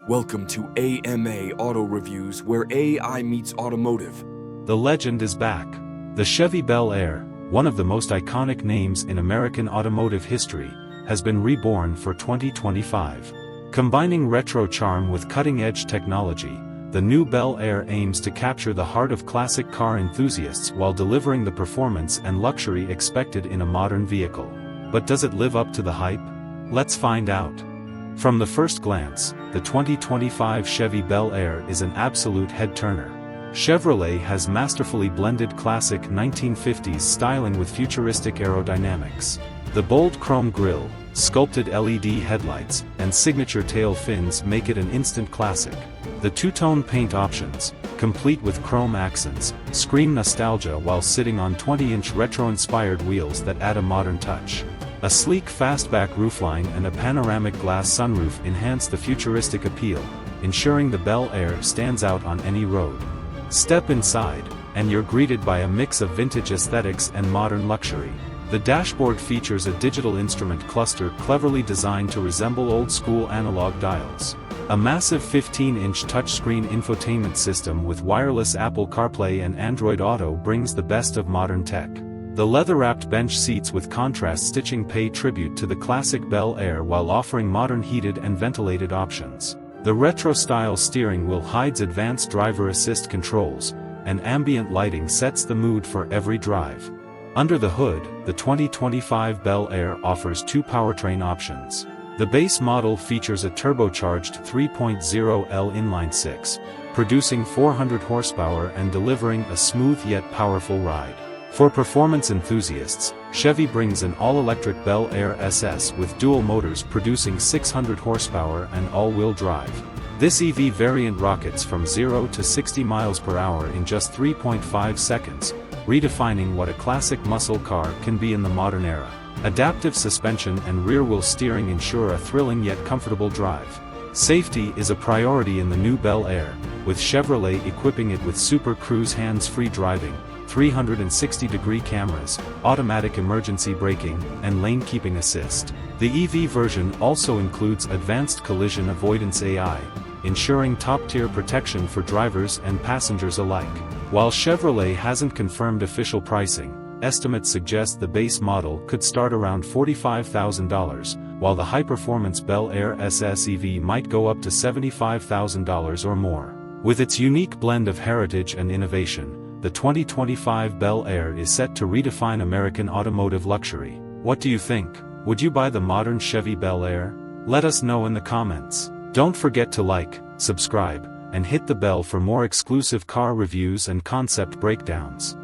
Welcome to AMA Auto Reviews, where AI meets automotive. The legend is back. The Chevy Bel Air, one of the most iconic names in American automotive history, has been reborn for 2025. Combining retro charm with cutting-edge technology, the new Bel Air aims to capture the heart of classic car enthusiasts while delivering the performance and luxury expected in a modern vehicle. But does it live up to the hype? Let's find out. From the first glance, the 2025 Chevy Bel Air is an absolute head-turner. Chevrolet has masterfully blended classic 1950s styling with futuristic aerodynamics. The bold chrome grille, sculpted LED headlights, and signature tail fins make it an instant classic. The two-tone paint options, complete with chrome accents, scream nostalgia while sitting on 20-inch retro-inspired wheels that add a modern touch. A sleek fastback roofline and a panoramic glass sunroof enhance the futuristic appeal, ensuring the Bel Air stands out on any road. Step inside, and you're greeted by a mix of vintage aesthetics and modern luxury. The dashboard features a digital instrument cluster cleverly designed to resemble old-school analog dials. A massive 15-inch touchscreen infotainment system with wireless Apple CarPlay and Android Auto brings the best of modern tech. The leather-wrapped bench seats with contrast stitching pay tribute to the classic Bel Air while offering modern heated and ventilated options. The retro-style steering wheel hides advanced driver assist controls, and ambient lighting sets the mood for every drive. Under the hood, the 2025 Bel Air offers two powertrain options. The base model features a turbocharged 3.0L inline-six, producing 400 horsepower and delivering a smooth yet powerful ride. For performance enthusiasts, Chevy brings an all-electric Bel Air SS with dual motors producing 600 horsepower and all-wheel drive. This EV variant rockets from 0 to 60 miles per hour in just 3.5 seconds, redefining what a classic muscle car can be in the modern era. Adaptive suspension and rear-wheel steering ensure a thrilling yet comfortable drive. Safety is a priority in the new Bel Air, with Chevrolet equipping it with Super Cruise hands-free driving, 360-degree cameras, automatic emergency braking, and lane-keeping assist. The EV version also includes advanced collision avoidance AI, ensuring top-tier protection for drivers and passengers alike. While Chevrolet hasn't confirmed official pricing, estimates suggest the base model could start around $45,000, while the high-performance Bel Air SS EV might go up to $75,000 or more. With its unique blend of heritage and innovation, the 2025 Bel Air is set to redefine American automotive luxury. What do you think? Would you buy the modern Chevy Bel Air? Let us know in the comments. Don't forget to like, subscribe, and hit the bell for more exclusive car reviews and concept breakdowns.